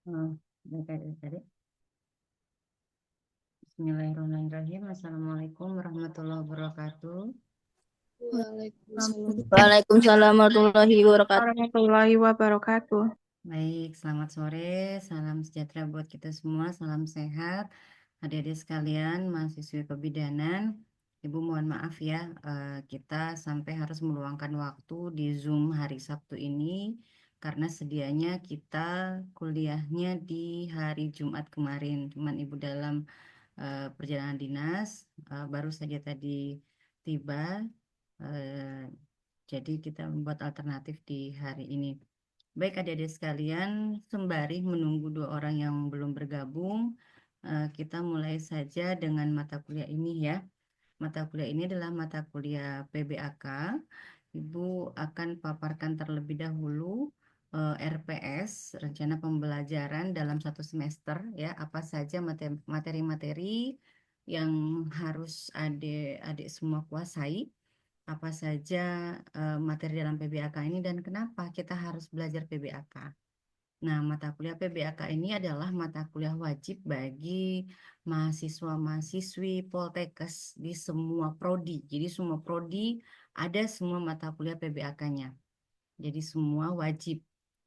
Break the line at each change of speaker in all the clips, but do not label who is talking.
Oh, baik adik-adik. Bismillahirrahmanirrahim. Assalamualaikum warahmatullahi wabarakatuh.
Waalaikumsalam
Waalaikumsalam warahmatullahi wabarakatuh.
warahmatullahi wabarakatuh.
Baik, selamat sore. Salam sejahtera buat kita semua. Salam sehat. Adik-adik sekalian, mahasiswi kebidanan. Ibu mohon maaf ya, kita sampai harus meluangkan waktu di Zoom hari Sabtu ini karena sedianya kita kuliahnya di hari Jumat kemarin. Cuman Ibu dalam perjalanan dinas baru saja tadi tiba. eh, jadi kita membuat alternatif di hari ini. Baik adik-adik sekalian, sembari menunggu dua orang yang belum bergabung, kita mulai saja dengan mata kuliah ini ya. Mata kuliah ini adalah mata kuliah PBAK. Ibu akan paparkan terlebih dahulu RPS, rencana pembelajaran dalam satu semester ya, apa saja materi-materi yang harus adik-adik semua kuasai, apa saja materi dalam PBAK ini dan kenapa kita harus belajar PBAK. Nah, mata kuliah PBAK ini adalah mata kuliah wajib bagi mahasiswa-mahasiswi Poltekkes di semua prodi. Jadi semua prodi ada semua mata kuliah PBAK-nya. Jadi semua wajib.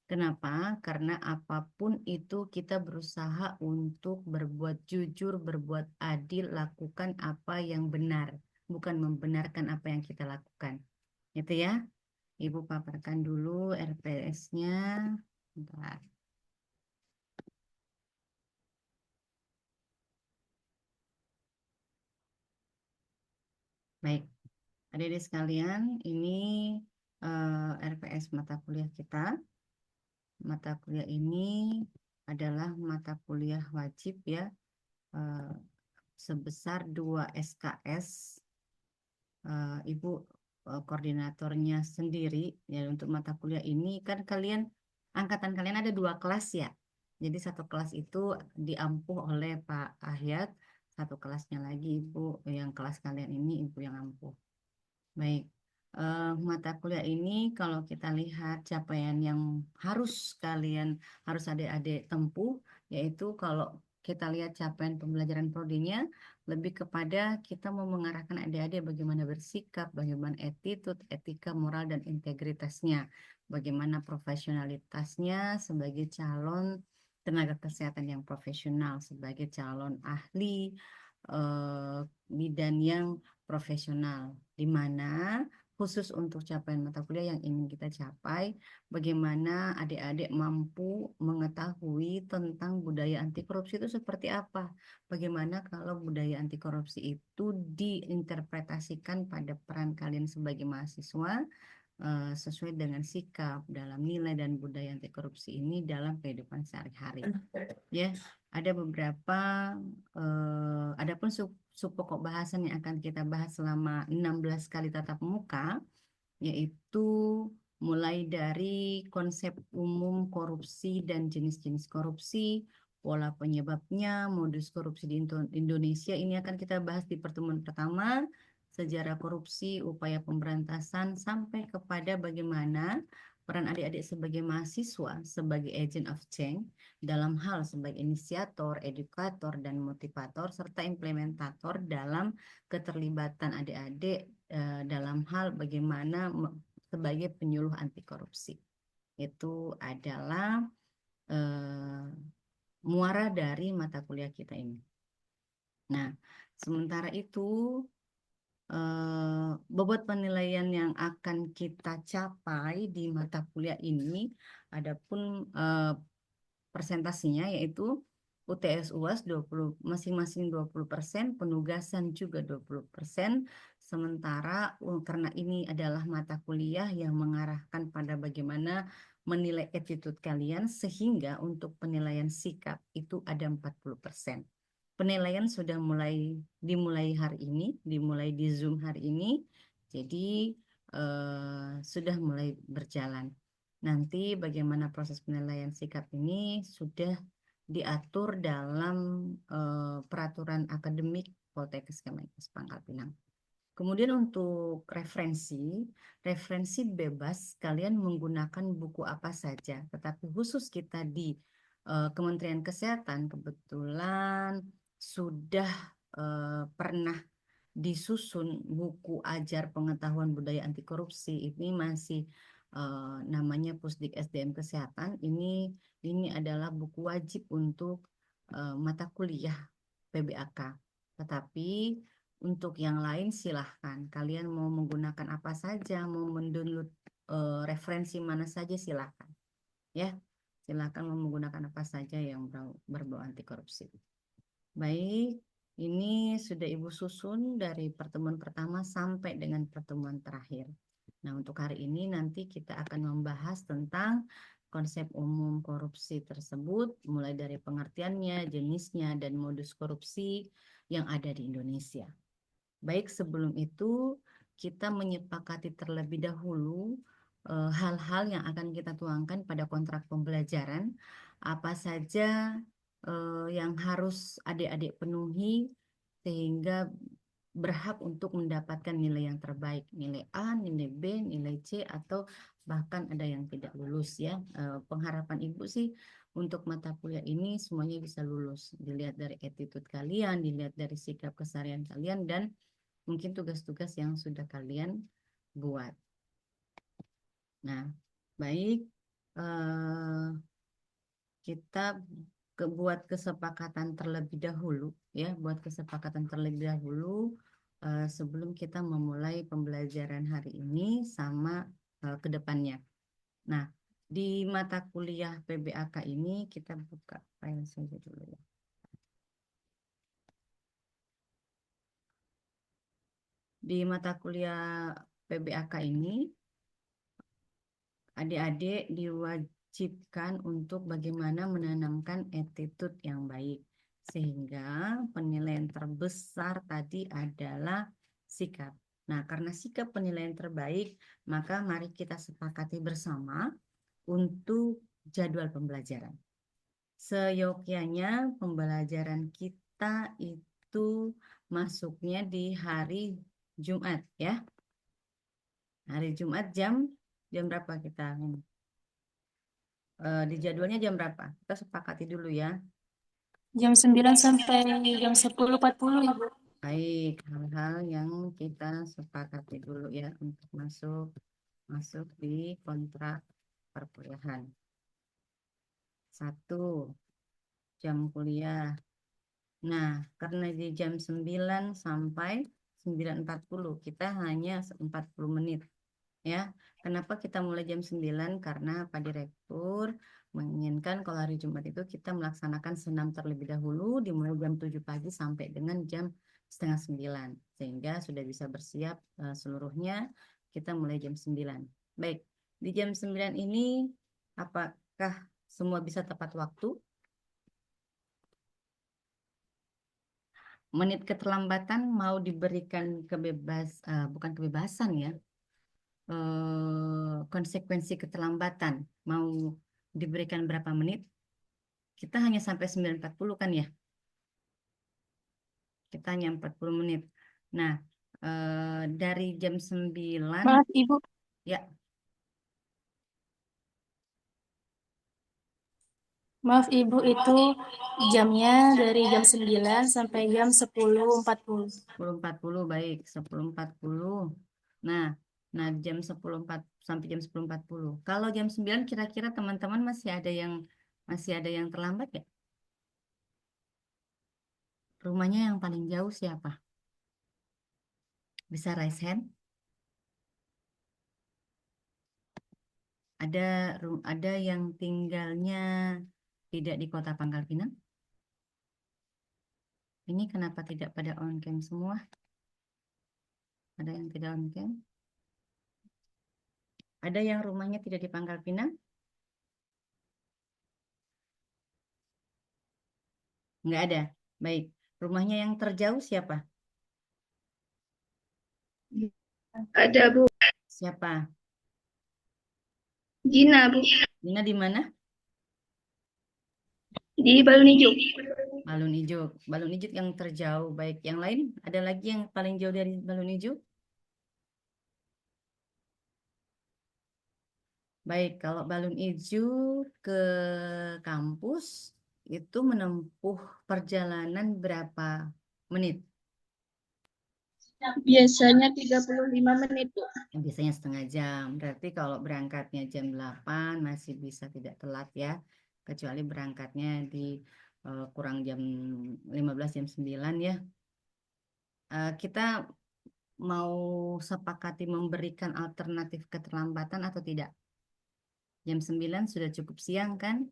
Kenapa? Karena apapun itu kita berusaha untuk berbuat jujur, berbuat adil, lakukan apa yang benar, bukan membenarkan apa yang kita lakukan. Itu ya. Ibu paparkan dulu RPS-nya. Bentar. Baik, adik-adik sekalian, ini RPS mata kuliah kita. Mata kuliah ini adalah mata kuliah wajib ya, eh, sebesar 2 SKS. Ibu koordinatornya sendiri ya untuk mata kuliah ini kan angkatan kalian ada 2 kelas ya. Jadi satu kelas itu diampuh oleh Pak Ahyat, satu kelasnya lagi Ibu yang kelas kalian ini Ibu yang ampuh. Baik, mata kuliah ini kalau kita lihat capaian yang harus adik-adik tempuh, yaitu kalau kita lihat capaian pembelajaran prodinya, lebih kepada kita mau mengarahkan adik-adik bagaimana bersikap, bagaimana attitude, etika, moral, dan integritasnya, bagaimana profesionalitasnya sebagai calon tenaga kesehatan yang profesional, sebagai calon ahli eh, bidan yang profesional, di mana khusus untuk capaian mata kuliah yang ingin kita capai, bagaimana adik-adik mampu mengetahui tentang budaya anti korupsi itu seperti apa, bagaimana kalau budaya anti korupsi itu diinterpretasikan pada peran kalian sebagai mahasiswa sesuai dengan sikap dalam nilai dan budaya anti korupsi ini dalam kehidupan sehari-hari. Ya, ada beberapa adapun sub pokok bahasan yang akan kita bahas selama 16 kali tatap muka, yaitu mulai dari konsep umum korupsi dan jenis-jenis korupsi, pola penyebabnya, modus korupsi di Indonesia. Ini akan kita bahas di pertemuan pertama, sejarah korupsi, upaya pemberantasan, sampai kepada bagaimana peran adik-adik sebagai mahasiswa, sebagai agent of change, dalam hal sebagai inisiator, edukator, dan motivator, serta implementator dalam keterlibatan adik-adik dalam hal bagaimana sebagai penyuluh anti korupsi. Itu adalah eh, muara dari mata kuliah kita ini. Nah, sementara itu bobot penilaian yang akan kita capai di mata kuliah ini, adapun persentasinya yaitu UTS UAS 20 masing-masing 20%, penugasan juga 20%. Sementara karena ini adalah mata kuliah yang mengarahkan pada bagaimana menilai attitude kalian sehingga untuk penilaian sikap itu ada 40%. Penilaian sudah dimulai hari ini, dimulai di Zoom hari ini. Jadi sudah mulai berjalan. Nanti bagaimana proses penilaian sikap ini sudah diatur dalam peraturan akademik Poltekkes Kemenkes Pangkal Pinang. Kemudian untuk referensi bebas kalian menggunakan buku apa saja, tetapi khusus kita di Kementerian Kesehatan kebetulan sudah pernah disusun buku ajar pengetahuan budaya anti korupsi. Ini masih namanya Pusdik SDM Kesehatan. Ini adalah buku wajib untuk mata kuliah PBAK. Tetapi untuk yang lain silahkan. Kalian mau menggunakan apa saja, mau mendownload referensi mana saja silahkan. Ya, silahkan mau menggunakan apa saja yang berbau anti korupsi. Baik, ini sudah Ibu susun dari pertemuan pertama sampai dengan pertemuan terakhir. Nah, untuk hari ini nanti kita akan membahas tentang konsep umum korupsi tersebut, mulai dari pengertiannya, jenisnya, dan modus korupsi yang ada di Indonesia. Baik, sebelum itu kita menyepakati terlebih dahulu hal-hal yang akan kita tuangkan pada kontrak pembelajaran, apa saja yang harus adik-adik penuhi sehingga berhak untuk mendapatkan nilai yang terbaik, nilai A, nilai B, nilai C, atau bahkan ada yang tidak lulus ya. Pengharapan Ibu sih untuk mata kuliah ini semuanya bisa lulus, dilihat dari attitude kalian, dilihat dari sikap keseharian kalian, dan mungkin tugas-tugas yang sudah kalian buat. Nah, baik, kita buat kesepakatan terlebih dahulu ya, buat kesepakatan terlebih dahulu sebelum kita memulai pembelajaran hari ini sama ke depannya. Nah, di mata kuliah PBAK ini kita buka file saja dulu ya. Di mata kuliah PBAK ini adik-adik diwajibkan untuk bagaimana menanamkan attitude yang baik. Sehingga penilaian terbesar tadi adalah sikap. Nah, karena sikap penilaian terbaik, maka mari kita sepakati bersama untuk jadwal pembelajaran. Seyogyanya pembelajaran kita itu masuknya di hari Jumat ya. Hari Jumat jam berapa kita? Di jadwalnya jam berapa? Kita sepakati dulu ya.
Jam 9 sampai jam 10.40, Ibu.
Baik, hal-hal yang kita sepakati dulu ya untuk masuk di kontrak perkuliahan. 1, jam kuliah. Nah, karena di jam 9 sampai 9.40 kita hanya 40 menit. Ya, kenapa kita mulai jam 9? Karena Pak Direktur menginginkan kalau hari Jumat itu kita melaksanakan senam terlebih dahulu dimulai jam 7 pagi sampai dengan jam setengah 9. Sehingga sudah bisa bersiap seluruhnya kita mulai jam 9. Baik, di jam 9 ini apakah semua bisa tepat waktu? Menit keterlambatan mau diberikan bukan kebebasan ya. Konsekuensi keterlambatan mau diberikan berapa menit? Kita hanya sampai 9.40 kan ya? Kita hanya 40 menit. Nah, dari jam 9
Maaf, Ibu.
ya.
Maaf, Ibu, itu jamnya dari jam 9 sampai jam 10.40.
10.40 baik, 10.40. Nah, jam 10.4 sampai jam 10.40. Kalau jam 9 kira-kira teman-teman masih ada yang terlambat ya? Rumahnya yang paling jauh siapa? Bisa raise hand? Ada yang tinggalnya tidak di Kota Pangkal Pinang? Ini kenapa tidak pada on cam semua? Ada yang tidak on cam? Ada yang rumahnya tidak di Pangkal Pinang? Nggak ada. Baik. Rumahnya yang terjauh siapa?
Ada, Bu.
Siapa?
Gina, Bu.
Dina di mana?
Di Balun Hijau.
Balun Hijau. Balun Hijau yang terjauh. Baik. Yang lain? Ada lagi yang paling jauh dari Balun Hijau? Baik, kalau balon ijo ke kampus itu menempuh perjalanan berapa menit?
Biasanya 35 menit, Bu.
Biasanya setengah jam. Berarti kalau berangkatnya jam 8 masih bisa tidak telat ya. Kecuali berangkatnya di kurang jam 15 jam 9 ya. Kita mau sepakati memberikan alternatif keterlambatan atau tidak? Jam 9 sudah cukup siang kan?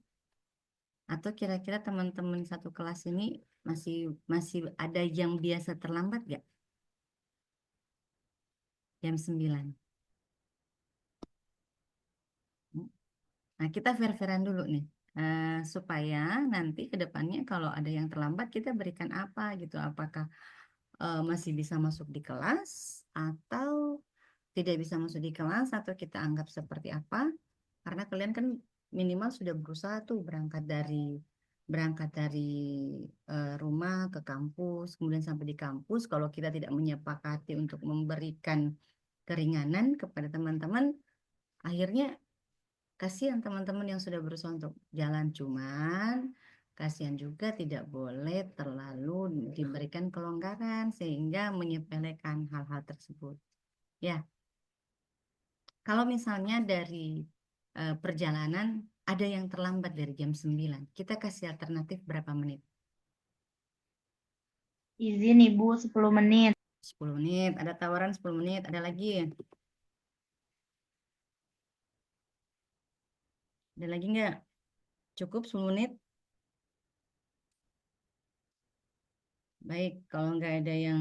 Atau kira-kira teman-teman satu kelas ini masih masih ada yang biasa terlambat nggak? Jam 9. Nah, kita fair-fairan dulu nih. Supaya nanti ke depannya kalau ada yang terlambat kita berikan apa gitu. Apakah masih bisa masuk di kelas atau tidak bisa masuk di kelas atau kita anggap seperti apa? Karena kalian kan minimal sudah berusaha tuh berangkat dari rumah ke kampus, kemudian sampai di kampus. Kalau kita tidak menyepakati untuk memberikan keringanan kepada teman-teman, akhirnya kasihan teman-teman yang sudah berusaha untuk jalan. Cuman kasihan juga tidak boleh terlalu diberikan kelonggaran sehingga menyepelekan hal-hal tersebut. Ya, kalau misalnya dari perjalanan ada yang terlambat dari jam 9, kita kasih alternatif berapa menit?
Izin Ibu 10 menit.
10 menit, ada tawaran 10 menit, ada lagi. Ada lagi nggak? Cukup 10 menit? Baik, kalau nggak ada yang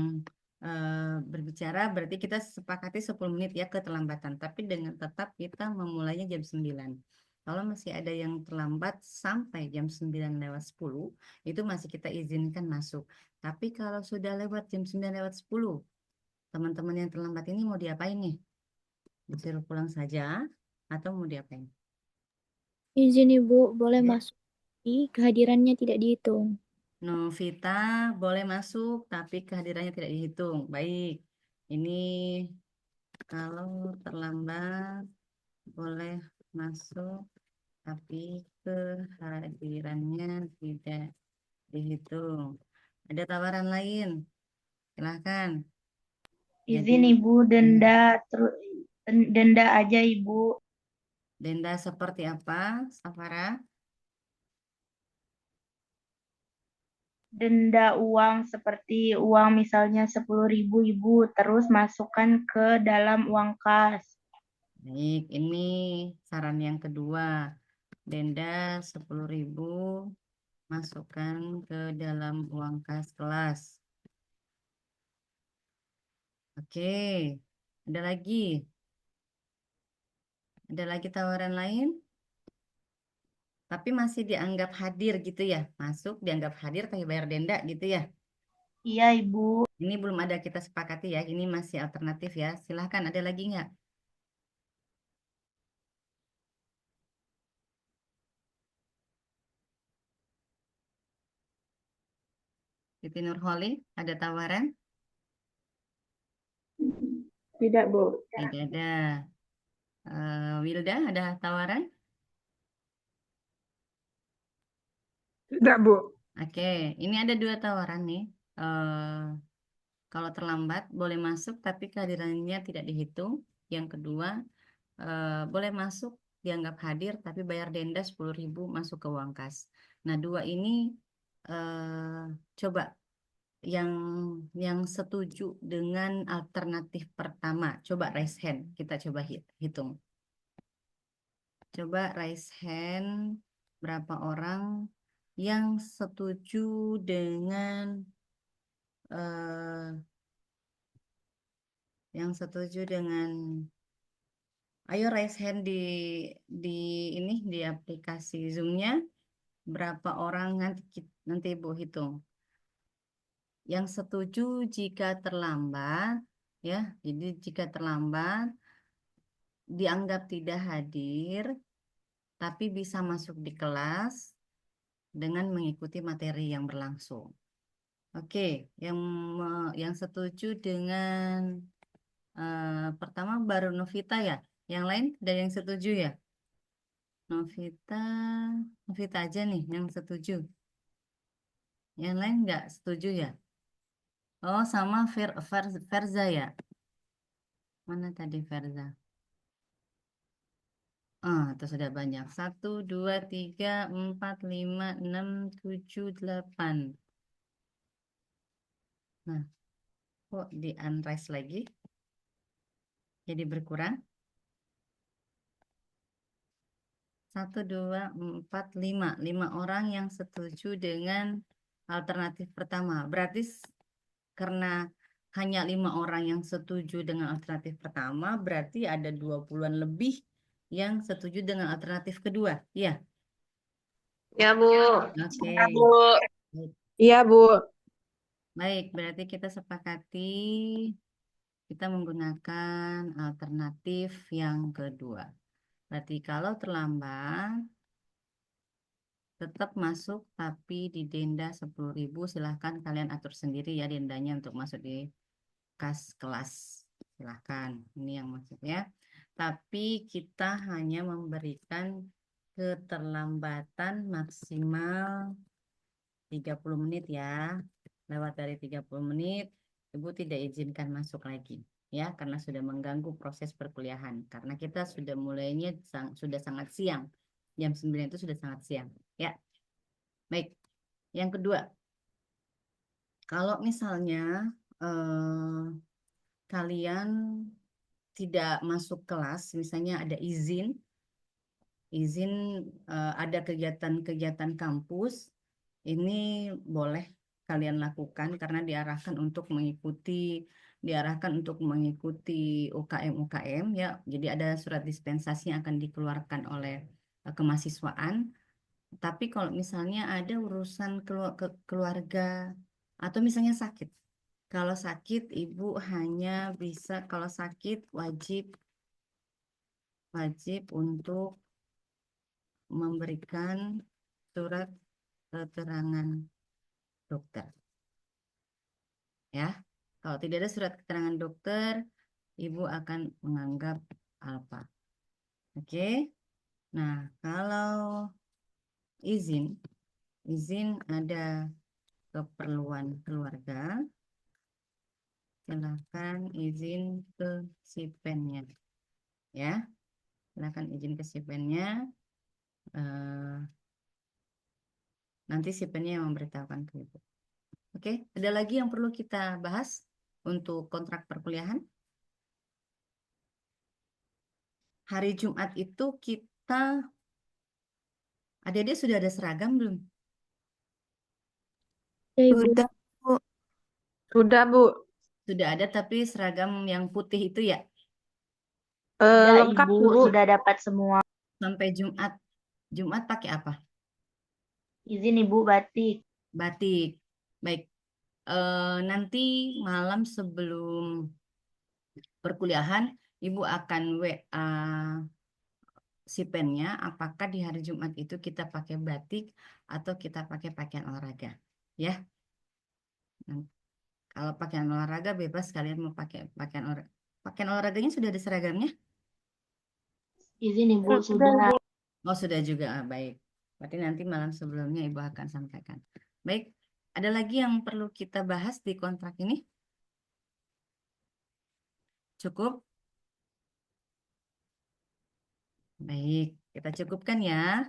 berbicara, berarti kita sepakati 10 menit ya keterlambatan. Tapi dengan tetap kita memulainya jam 9. Kalau masih ada yang terlambat sampai jam 9 lewat 10, itu masih kita izinkan masuk. Tapi kalau sudah lewat jam 9 lewat 10, teman-teman yang terlambat ini mau diapain nih? Disuruh pulang saja atau mau diapain?
Izin Ibu, boleh
Ya.
masuk, kehadirannya tidak dihitung.
Novita boleh masuk, tapi kehadirannya tidak dihitung. Baik, ini kalau terlambat boleh masuk, tapi kehadirannya tidak dihitung. Ada tawaran lain? Silahkan. Jadi,
Izin Ibu denda aja Ibu.
denda seperti apa, Safara?
Denda uang seperti uang misalnya 10.000 Ibu, terus masukkan ke dalam uang kas.
Baik, ini saran yang kedua. Denda 10.000 masukkan ke dalam uang kas kelas. Oke, ada lagi? Ada lagi tawaran lain? Tapi masih dianggap hadir gitu ya? Masuk dianggap hadir tapi bayar denda gitu ya?
Iya Ibu.
Ini belum ada kita sepakati ya. Ini masih alternatif ya. Silahkan ada lagi nggak? Siti Nurholi, ada tawaran?
Tidak Bu.
Tidak ada. Wilda, ada tawaran?
Tidak, Bu.
Oke, ini ada dua tawaran nih. Eh, Kalau terlambat boleh masuk tapi kehadirannya tidak dihitung. Yang kedua, boleh masuk dianggap hadir tapi bayar denda 10.000 masuk ke uang kas. Nah, dua ini coba yang setuju dengan alternatif pertama, coba raise hand. Kita coba hitung. Coba raise hand berapa orang yang setuju dengan eh, ayo raise hand di ini di aplikasi Zoom-nya berapa orang nanti Ibu hitung. Yang setuju jika terlambat ya. Jadi jika terlambat dianggap tidak hadir tapi bisa masuk di kelas dengan mengikuti materi yang berlangsung. Oke, yang setuju dengan pertama baru Novita ya. Yang lain ada yang setuju ya? Novita, Novita aja nih yang setuju. Yang lain nggak setuju ya? Oh, sama Verza ya? Mana tadi Verza? Ah, itu sudah banyak. 1, 2, 3, 4, 5, 6, 7, 8. Nah, kok di unraise lagi? Jadi berkurang? 1, 2, 4, 5. 5 orang yang setuju dengan alternatif pertama. Berarti karena hanya 5 orang yang setuju dengan alternatif pertama, berarti ada 20-an lebih yang setuju dengan alternatif kedua. Iya,
Ya, Bu.
oke.
Ya, Bu.
Baik.
Iya, Bu.
Baik, berarti kita sepakati kita menggunakan alternatif yang kedua. Berarti kalau terlambat tetap masuk tapi didenda 10.000. Silahkan kalian atur sendiri ya dendanya untuk masuk di kas kelas. Silahkan, ini yang maksudnya. Tapi kita hanya memberikan keterlambatan maksimal 30 menit ya. Lewat dari 30 menit, Ibu tidak izinkan masuk lagi ya karena sudah mengganggu proses perkuliahan. Karena kita sudah mulainya sudah sangat siang. Jam 9 itu sudah sangat siang ya. Baik. Yang kedua, kalau misalnya kalian tidak masuk kelas, misalnya ada izin ada kegiatan-kegiatan kampus, ini boleh kalian lakukan karena diarahkan untuk mengikuti UKM ya. Jadi ada surat dispensasi yang akan dikeluarkan oleh kemahasiswaan. Tapi kalau misalnya ada urusan keluarga atau misalnya sakit. Kalau sakit ibu hanya bisa kalau sakit wajib untuk memberikan surat keterangan dokter. Ya, kalau tidak ada surat keterangan dokter, ibu akan menganggap apa? Oke. Nah, kalau izin ada keperluan keluarga, silakan izin ke sipennya. Ya, silakan izin ke sipennya. Nanti sipennya yang memberitahukan ke ibu. Oke, ada lagi yang perlu kita bahas untuk kontrak perkuliahan? Hari Jumat itu adik-adik sudah ada seragam belum?
Ya, Ibu.
Udah, Bu.
Sudah, Bu.
Sudah ada tapi seragam yang putih itu ya?
Udah,
Lengkap,
Ibu,
Bu.
sudah dapat semua.
Sampai Jumat pakai apa?
Izin Ibu batik.
Batik. Baik. Nanti malam sebelum perkuliahan, Ibu akan WA si pennya apakah di hari Jumat itu kita pakai batik atau kita pakai pakaian olahraga. Ya. Nah, kalau pakaian olahraga bebas kalian mau pakai pakaian olahraganya sudah ada seragamnya?
Izin Ibu,
Sudah,
sudah.
Bu.
Oh, sudah juga. Baik. Berarti nanti malam sebelumnya Ibu akan sampaikan. Baik. Ada lagi yang perlu kita bahas di kontrak ini? Cukup? Baik. Kita cukupkan ya.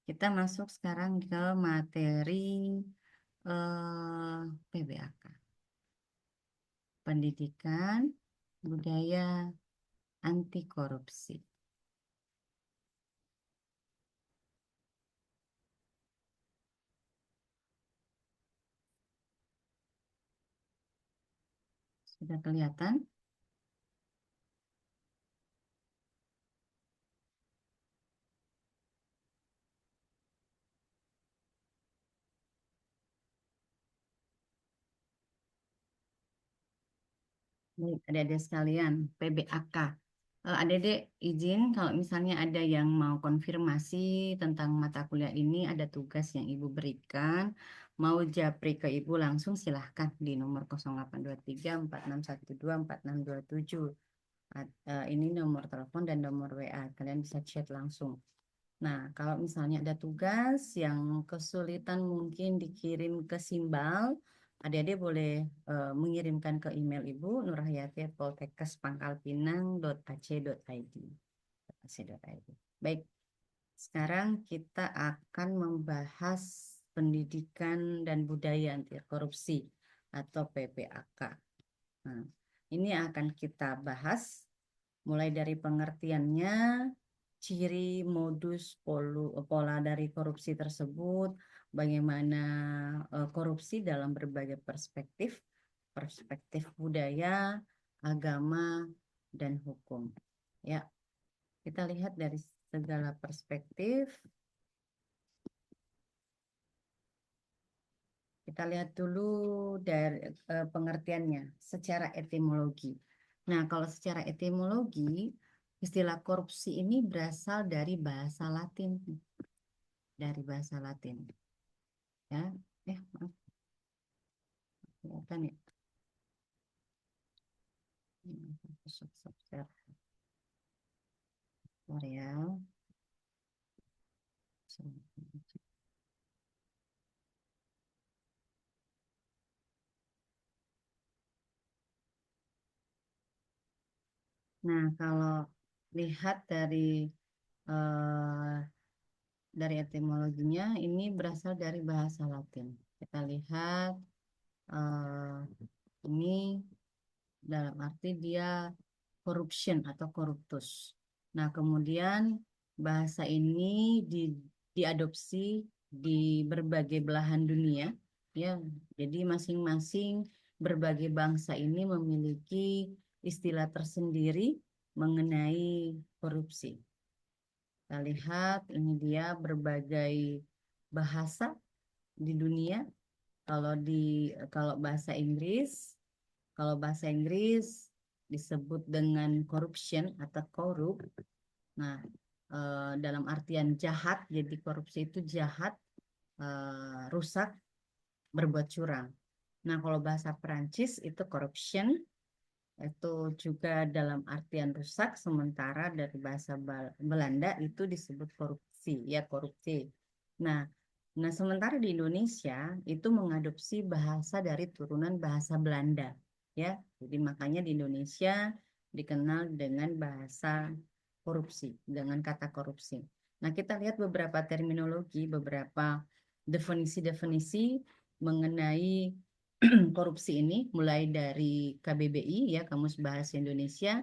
Kita masuk sekarang ke materi PBAK. Pendidikan, Budaya, Anti Korupsi. Sudah kelihatan? Baik, adik-adik sekalian, PBAK. Adik-adik izin kalau misalnya ada yang mau konfirmasi tentang mata kuliah ini, ada tugas yang Ibu berikan, mau japri ke Ibu langsung silahkan di nomor 0823 4612 4627. Ini nomor telepon dan nomor WA, kalian bisa chat langsung. Nah, kalau misalnya ada tugas yang kesulitan mungkin dikirim ke Simbal, adik-adik boleh mengirimkan ke email Ibu nurhayati@poltekkespangkalpinang.ac.id. ac.id. Baik, sekarang kita akan membahas pendidikan dan budaya anti korupsi atau PPAK. Nah, ini akan kita bahas mulai dari pengertiannya, ciri, modus, pola dari korupsi tersebut, bagaimana korupsi dalam berbagai perspektif, perspektif budaya, agama, dan hukum. Ya, kita lihat dari segala perspektif. Kita lihat dulu dari pengertiannya secara etimologi. Nah, kalau secara etimologi, istilah korupsi ini berasal dari bahasa Latin. Dari bahasa Latin. Ya, maaf. Kelihatan ya. Bentar ya. Nah, kalau lihat dari etimologinya, ini berasal dari bahasa Latin. Kita lihat ini dalam arti dia corruption atau corruptus. Nah, kemudian bahasa ini diadopsi di berbagai belahan dunia, ya. Jadi masing-masing berbagai bangsa ini memiliki istilah tersendiri mengenai korupsi. Kita lihat ini dia berbagai bahasa di dunia. Kalau bahasa Inggris disebut dengan corruption atau korup. Nah, dalam artian jahat, jadi korupsi itu jahat, rusak, berbuat curang. Nah, kalau bahasa Perancis itu corruption, itu juga dalam artian rusak, sementara dari bahasa Belanda itu disebut korupsi, ya korupsi. Nah, sementara di Indonesia itu mengadopsi bahasa dari turunan bahasa Belanda, ya. Jadi makanya di Indonesia dikenal dengan bahasa korupsi, dengan kata korupsi. Nah, kita lihat beberapa terminologi, beberapa definisi-definisi mengenai korupsi ini, mulai dari KBBI, ya, Kamus Bahasa Indonesia.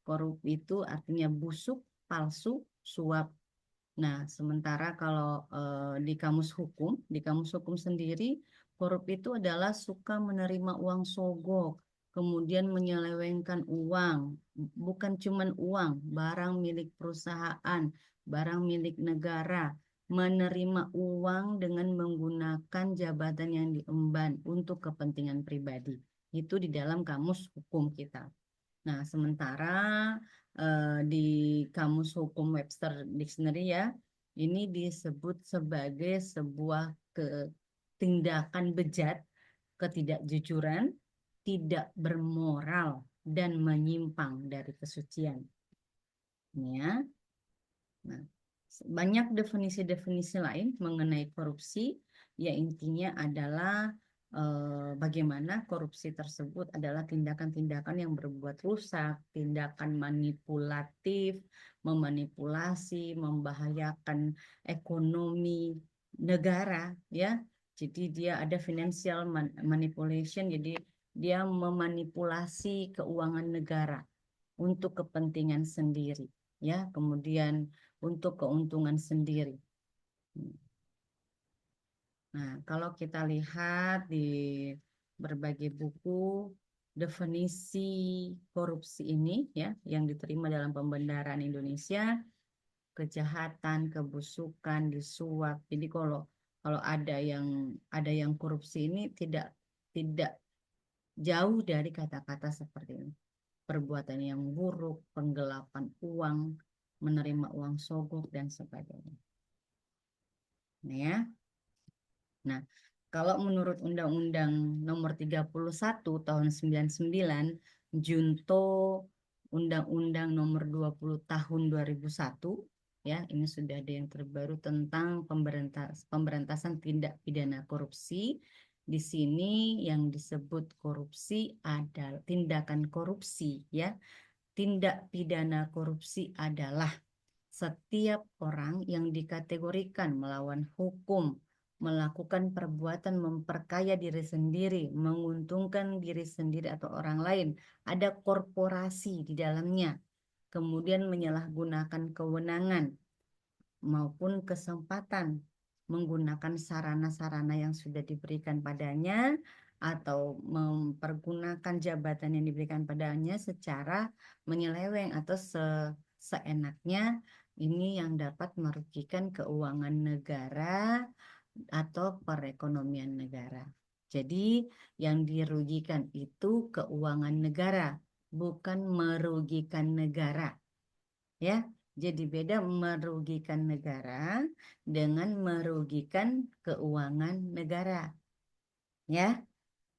Korup itu artinya busuk, palsu, suap. Nah, sementara kalau di kamus hukum sendiri, korup itu adalah suka menerima uang sogok, kemudian menyelewengkan uang, bukan cuma uang, barang milik perusahaan, barang milik negara, menerima uang dengan menggunakan jabatan yang diemban untuk kepentingan pribadi. Itu di dalam kamus hukum kita. Nah, sementara di Kamus Hukum Webster Dictionary, ya, ini disebut sebagai sebuah tindakan bejat, ketidakjujuran, tidak bermoral, dan menyimpang dari kesucian. Ya. Nah, banyak definisi-definisi lain mengenai korupsi, ya intinya adalah bagaimana korupsi tersebut adalah tindakan-tindakan yang berbuat rusak, tindakan manipulatif, memanipulasi, membahayakan ekonomi negara, ya. Jadi dia ada financial manipulation, jadi dia memanipulasi keuangan negara untuk kepentingan sendiri, ya. Kemudian untuk keuntungan sendiri. Nah, kalau kita lihat di berbagai buku definisi korupsi ini, ya, yang diterima dalam pembenaran Indonesia, kejahatan, kebusukan, disuap. Jadi kalau ada yang korupsi ini tidak jauh dari kata-kata seperti ini. Perbuatan yang buruk, penggelapan uang, menerima uang sogok, dan sebagainya. Nah, ya. Nah, kalau menurut Undang-Undang Nomor 31 Tahun 99, Junto Undang-Undang Nomor 20 Tahun 2001, Ya, ini sudah ada yang terbaru tentang pemberantasan tindak pidana korupsi. Di sini yang disebut korupsi adalah tindakan korupsi, ya. Tindak pidana korupsi adalah setiap orang yang dikategorikan melawan hukum, melakukan perbuatan memperkaya diri sendiri, menguntungkan diri sendiri atau orang lain, ada korporasi di dalamnya, kemudian menyalahgunakan kewenangan maupun kesempatan menggunakan sarana-sarana yang sudah diberikan padanya atau mempergunakan jabatan yang diberikan padanya secara menyeleweng atau seenaknya, ini yang dapat merugikan keuangan negara atau perekonomian negara. Jadi yang dirugikan itu keuangan negara, bukan merugikan negara. Ya, jadi beda merugikan negara dengan merugikan keuangan negara. Ya,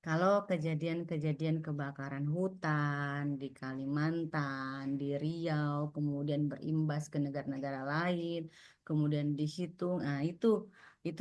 kalau kejadian-kejadian kebakaran hutan di Kalimantan, di Riau, kemudian berimbas ke negara-negara lain, kemudian dihitung, nah itu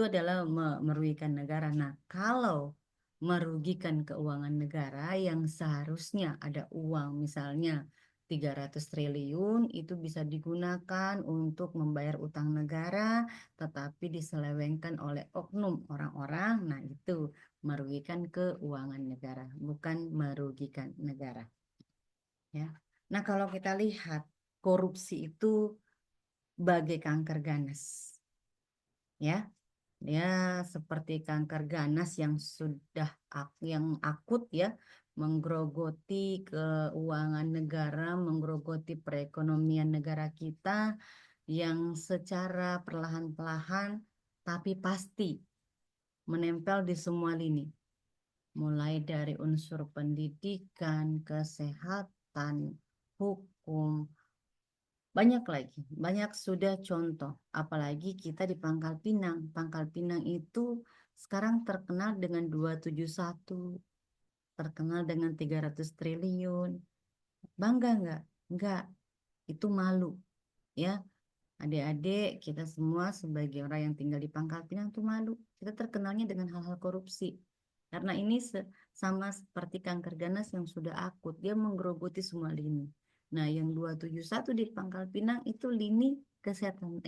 adalah merugikan negara. Nah, kalau merugikan keuangan negara yang seharusnya ada uang misalnya 300 triliun itu bisa digunakan untuk membayar utang negara, tetapi diselewengkan oleh oknum orang-orang. Nah, itu merugikan keuangan negara, bukan merugikan negara. Ya. Nah, kalau kita lihat korupsi itu bagai kanker ganas. Ya. Ya, seperti kanker ganas yang sudah yang akut ya, menggerogoti keuangan negara, menggerogoti perekonomian negara kita yang secara perlahan-lahan tapi pasti menempel di semua lini, mulai dari unsur pendidikan, kesehatan, hukum, banyak lagi, banyak sudah contoh. Apalagi kita di Pangkal Pinang. Pangkal Pinang itu sekarang terkenal dengan 271, terkenal dengan 300 triliun. Bangga nggak? Nggak. Itu malu. Ya, adik-adik kita semua sebagai orang yang tinggal di Pangkal Pinang itu malu. Kita terkenalnya dengan hal-hal korupsi. Karena ini sama seperti kanker ganas yang sudah akut. Dia menggerogoti semua lini. Nah, yang 271 di Pangkal Pinang itu lini kesehatan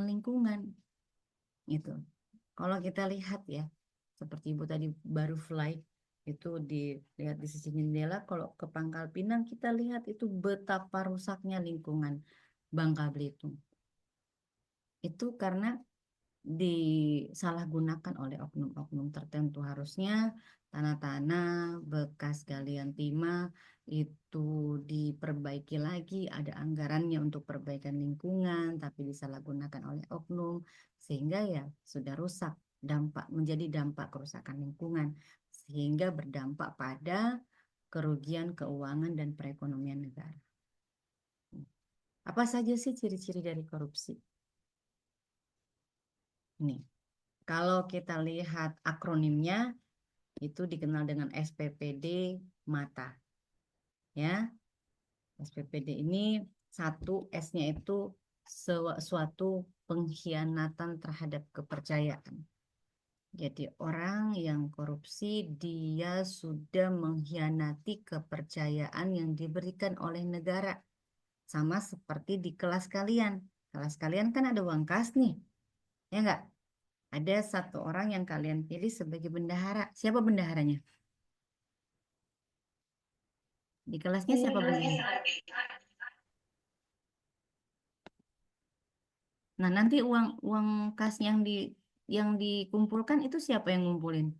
lingkungan. Itu. Kalau kita lihat ya, seperti Ibu tadi baru flight itu dilihat di sisi jendela, kalau ke Pangkal Pinang kita lihat itu betapa rusaknya lingkungan Bangka Belitung. Itu karena disalahgunakan oleh oknum-oknum tertentu. Harusnya tanah-tanah bekas galian timah itu diperbaiki lagi, ada anggarannya untuk perbaikan lingkungan, tapi disalahgunakan oleh oknum sehingga ya sudah rusak, menjadi dampak kerusakan lingkungan sehingga berdampak pada kerugian keuangan dan perekonomian negara. Apa saja sih ciri-ciri dari korupsi? Nih. Kalau kita lihat akronimnya itu dikenal dengan SPPD Mata. Ya. SPPD ini satu S-nya itu suatu pengkhianatan terhadap kepercayaan. Jadi orang yang korupsi dia sudah mengkhianati kepercayaan yang diberikan oleh negara. Sama seperti di kelas kalian. Kelas kalian kan ada uang kas nih. Ya enggak? Ada satu orang yang kalian pilih sebagai bendahara. Siapa bendaharanya? Di kelasnya siapa bendahara? Nah, nanti uang uang kas yang dikumpulkan itu siapa yang ngumpulin?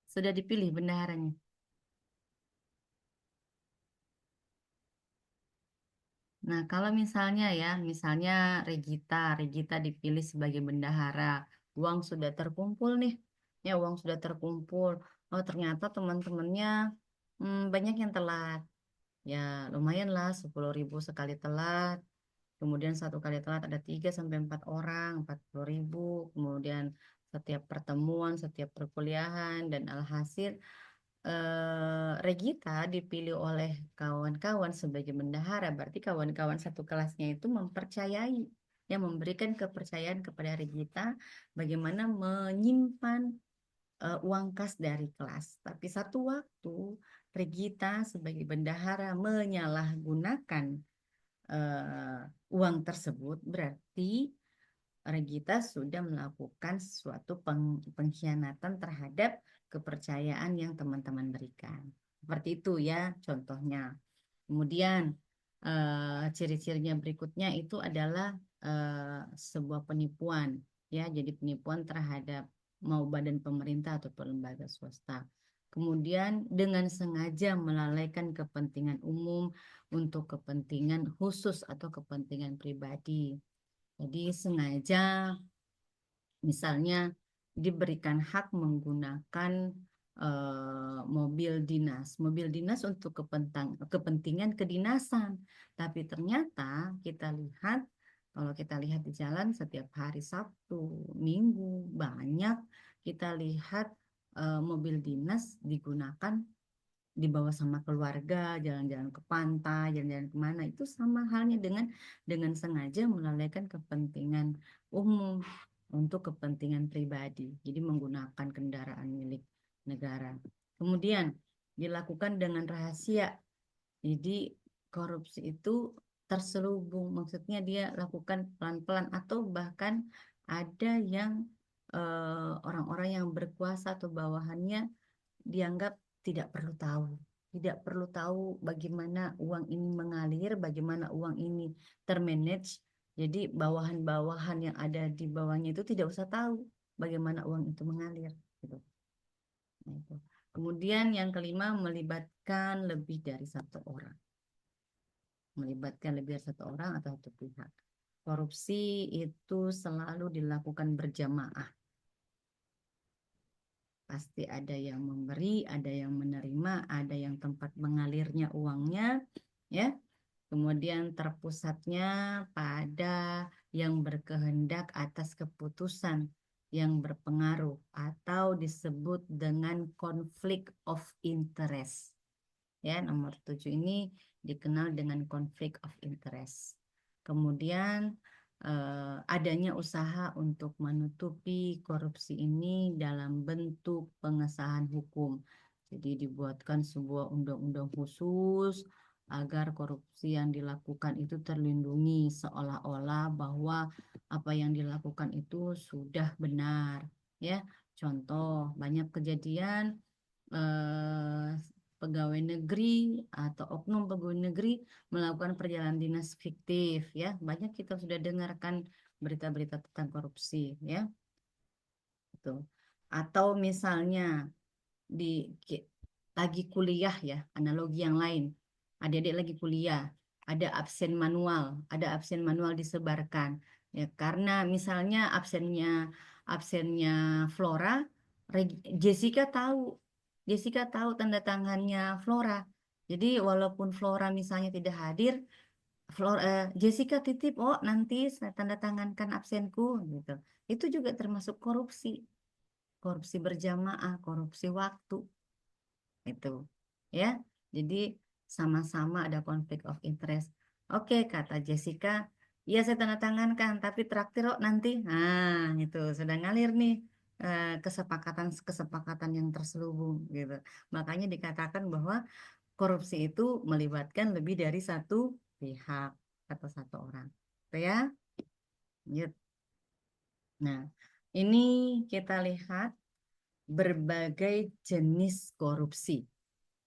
Sudah dipilih bendaharanya. Nah, kalau misalnya Regita dipilih sebagai bendahara, uang sudah terkumpul nih. Ya, uang sudah terkumpul. Oh, ternyata teman-temannya banyak yang telat. Ya, lumayan lah 10.000 sekali telat. Kemudian satu kali telat ada 3 sampai 4 orang, 40.000. Kemudian setiap pertemuan, setiap perkuliahan, dan alhasil Regita dipilih oleh kawan-kawan sebagai bendahara, berarti kawan-kawan satu kelasnya itu mempercayai, yang memberikan kepercayaan kepada Regita bagaimana menyimpan uang kas dari kelas. Tapi satu waktu Regita sebagai bendahara menyalahgunakan uang tersebut, berarti Regita sudah melakukan suatu pengkhianatan terhadap kepercayaan yang teman-teman berikan. Seperti itu ya contohnya. Kemudian ciri-cirinya berikutnya itu adalah sebuah penipuan ya. Jadi penipuan terhadap mau badan pemerintah ataupun lembaga swasta. Kemudian dengan sengaja melalaikan kepentingan umum untuk kepentingan khusus atau kepentingan pribadi. Jadi sengaja misalnya diberikan hak menggunakan mobil dinas. Mobil dinas untuk kepentingan kedinasan. Tapi ternyata kalau kita lihat di jalan setiap hari Sabtu, Minggu, banyak kita lihat mobil dinas digunakan dibawa sama keluarga, jalan-jalan ke pantai, jalan-jalan kemana, itu sama halnya dengan sengaja melalaikan kepentingan umum untuk kepentingan pribadi. Jadi menggunakan kendaraan milik negara. Kemudian dilakukan dengan rahasia. Jadi korupsi itu terselubung, maksudnya dia lakukan pelan-pelan atau bahkan ada yang orang-orang yang berkuasa atau bawahannya dianggap tidak perlu tahu bagaimana uang ini mengalir, bagaimana uang ini termanage. Jadi bawahan-bawahan yang ada di bawahnya itu tidak usah tahu bagaimana uang itu mengalir gitu. Nah, itu. Kemudian yang kelima, melibatkan lebih dari satu orang. Melibatkan lebih dari satu orang atau satu pihak. Korupsi itu selalu dilakukan berjamaah. Pasti ada yang memberi, ada yang menerima, ada yang tempat mengalirnya uangnya, ya. Kemudian terpusatnya pada yang berkehendak atas keputusan yang berpengaruh atau disebut dengan konflik of interest. Ya, nomor 7 ini dikenal dengan konflik of interest. Kemudian adanya usaha untuk menutupi korupsi ini dalam bentuk pengesahan hukum. Jadi dibuatkan sebuah undang-undang khusus agar korupsi yang dilakukan itu terlindungi, seolah-olah bahwa apa yang dilakukan itu sudah benar. Ya, contoh banyak kejadian pegawai negeri atau oknum pegawai negeri melakukan perjalanan dinas fiktif, ya. Banyak kita sudah dengarkan berita-berita tentang korupsi, ya. Itu. Atau misalnya lagi kuliah, ya, analogi yang lain. Adik-adik lagi kuliah, ada absen manual disebarkan. Ya, karena misalnya absennya Flora, Jessica tahu tanda tangannya Flora. Jadi walaupun Flora misalnya tidak hadir, Jessica titip, oh nanti saya tanda tangankan absenku gitu. Itu juga termasuk korupsi. Korupsi berjamaah, korupsi waktu. Itu. Ya. Jadi sama-sama ada konflik of interest. Oke, kata Jessica, iya saya tanda tangankan, tapi traktir oh nanti. Nah, itu sudah ngalir nih kesepakatan yang terselubung gitu. Makanya dikatakan bahwa korupsi itu melibatkan lebih dari satu pihak atau satu orang. Itu ya. Lanjut. Nah, ini kita lihat berbagai jenis korupsi.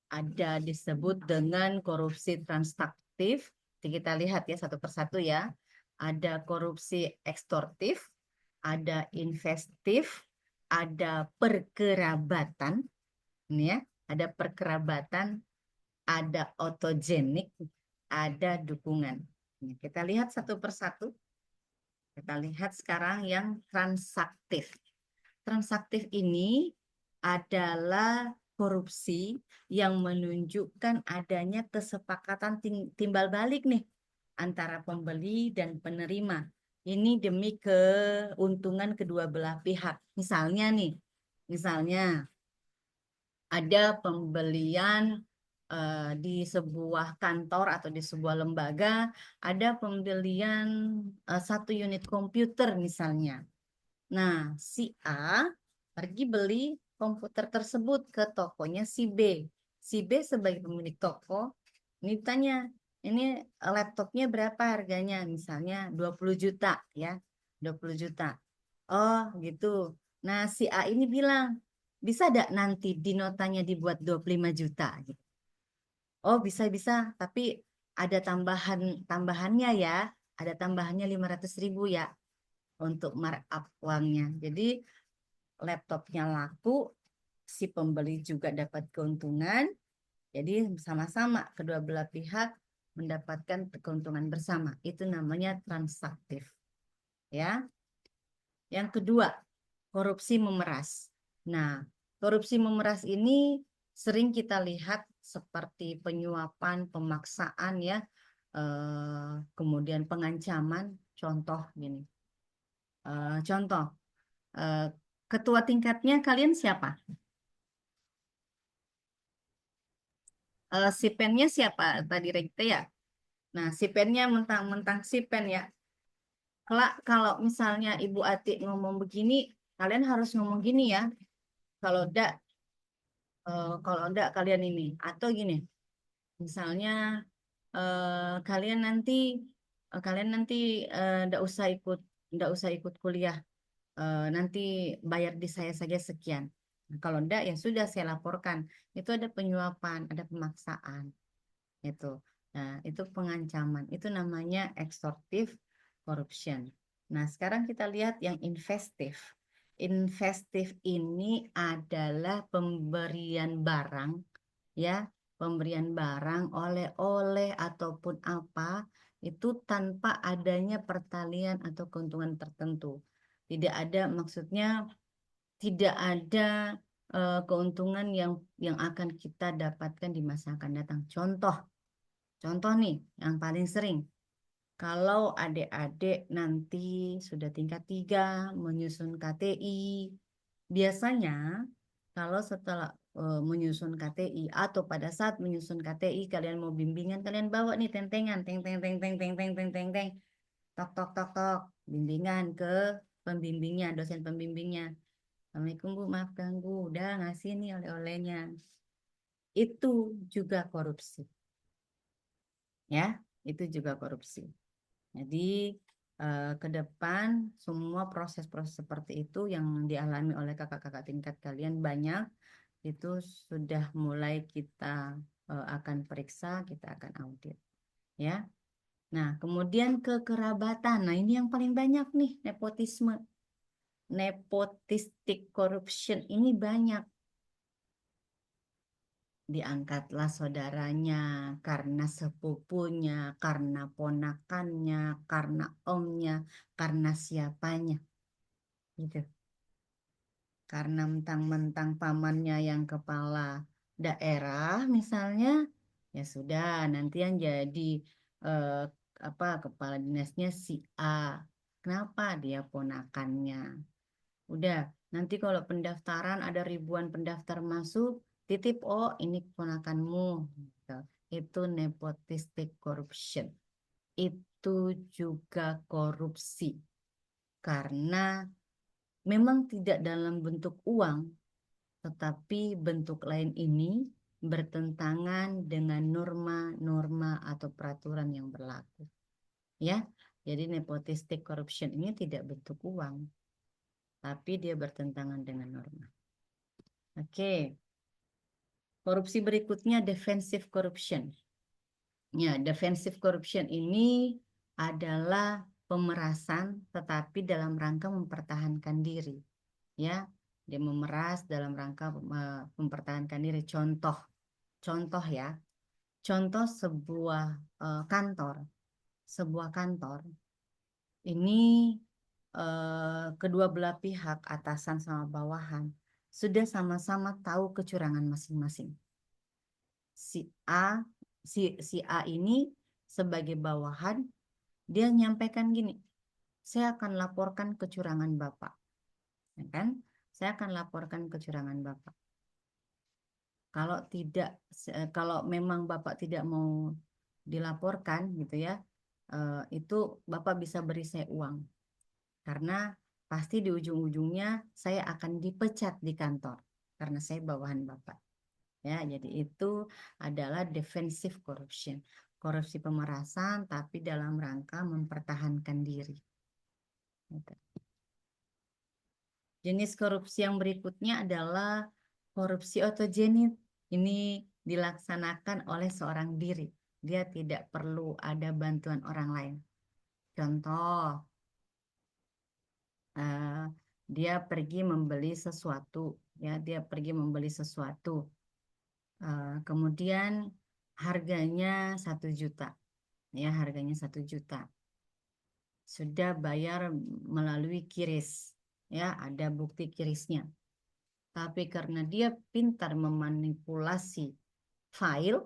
Ada disebut dengan korupsi transaktif. Kita lihat ya satu persatu ya. Ada korupsi ekstortif, ada investif, ada perkerabatan, ini ya, ada perkerabatan, ada otogenik, ada dukungan. Nah, kita lihat satu persatu. Kita lihat sekarang yang transaktif. Transaktif ini adalah korupsi yang menunjukkan adanya kesepakatan timbal balik nih antara pembeli dan penerima. Ini demi keuntungan kedua belah pihak. Misalnya ada pembelian di sebuah kantor atau di sebuah lembaga, ada pembelian 1 unit komputer misalnya. Nah, si A pergi beli komputer tersebut ke tokonya si B. Si B sebagai pemilik toko, ini tanya, ini laptopnya berapa harganya? Misalnya 20 juta ya, 20 juta. Oh gitu. Nah, si A ini bilang, bisa tidak nanti di notanya dibuat 25 juta? Gitu. Oh bisa-bisa, tapi ada tambahannya ya, ada tambahannya 500.000 ya untuk markup uangnya. Jadi laptopnya laku, si pembeli juga dapat keuntungan. Jadi sama-sama kedua belah pihak mendapatkan keuntungan bersama. Itu namanya transaktif. Ya. Yang kedua, korupsi memeras. Nah, korupsi memeras ini sering kita lihat seperti penyuapan, pemaksaan ya, kemudian pengancaman. Contoh gini. Contoh, ketua tingkatnya kalian siapa? Si pennya siapa? Tadi Rekte ya. Nah, si pennya mentang-mentang si pen ya. Kelak kalau misalnya Ibu Atik ngomong begini, kalian harus ngomong gini ya. Kalau enggak kalian ini. Atau gini, misalnya kalian nanti enggak usah ikut kuliah. Nanti bayar di saya saja sekian. Nah, kalau enggak ya sudah saya laporkan. Itu ada penyuapan, ada pemaksaan. Itu. Nah, itu pengancaman. Itu namanya extortive corruption. Nah, sekarang kita lihat yang investif. Investif ini adalah pemberian barang, ya, pemberian barang oleh-oleh ataupun apa itu tanpa adanya pertalian atau keuntungan tertentu. Tidak ada, maksudnya tidak ada keuntungan yang akan kita dapatkan di masa akan datang. Contoh nih, yang paling sering. Kalau adik-adik nanti sudah tingkat 3 menyusun KTI, biasanya kalau setelah menyusun KTI atau pada saat menyusun KTI kalian mau bimbingan, kalian bawa nih tentengan, teng teng teng teng teng teng teng teng teng, tok tok tok tok, bimbingan ke pembimbingnya, dosen pembimbingnya. Assalamualaikum Bu, maaf ganggu, udah ngasih nih oleh-olehnya. Itu juga korupsi. Ya, itu juga korupsi. Jadi ke depan semua proses-proses seperti itu yang dialami oleh kakak-kakak tingkat kalian banyak itu sudah mulai kita akan periksa, kita akan audit, ya. Nah, kemudian kekerabatan. Nah, ini yang paling banyak nih, nepotisme. Nepotistic corruption ini banyak. Diangkatlah saudaranya, karena sepupunya, karena ponakannya, karena omnya, karena siapanya. Gitu. Karena mentang-mentang pamannya yang kepala daerah misalnya, ya sudah nanti yang jadi eh, kepala dinasnya si A. Kenapa? Dia ponakannya. Udah, nanti kalau pendaftaran ada ribuan pendaftar masuk, titip, oh ini keponakanmu. Gitu. Itu nepotistic corruption. Itu juga korupsi. Karena memang tidak dalam bentuk uang, tetapi bentuk lain ini bertentangan dengan norma-norma atau peraturan yang berlaku. Ya, jadi nepotistic corruption ini tidak bentuk uang, tapi dia bertentangan dengan norma. Oke. Korupsi berikutnya defensive corruption. Ya, defensive corruption ini adalah pemerasan tetapi dalam rangka mempertahankan diri. Ya, dia memeras dalam rangka mempertahankan diri. Contoh ya. Contoh sebuah kantor ini kedua belah pihak atasan sama bawahan sudah sama-sama tahu kecurangan masing-masing. Si A si A ini sebagai bawahan dia nyampaikan gini, saya akan laporkan kecurangan Bapak, ya kan? Saya akan laporkan kecurangan Bapak. Kalau memang Bapak tidak mau dilaporkan gitu ya, itu Bapak bisa beri saya uang. Karena pasti di ujung-ujungnya saya akan dipecat di kantor karena saya bawahan Bapak. Ya, jadi itu adalah defensive corruption. Korupsi pemerasan tapi dalam rangka mempertahankan diri. Gitu. Jenis korupsi yang berikutnya adalah korupsi otogenik. Ini dilaksanakan oleh seorang diri. Dia tidak perlu ada bantuan orang lain. Contoh, dia pergi membeli sesuatu, ya, dia pergi membeli sesuatu. Kemudian harganya 1 juta, ya, harganya 1 juta. Sudah bayar melalui QRIS, ya, ada bukti QRIS-nya. Tapi karena dia pintar memanipulasi file,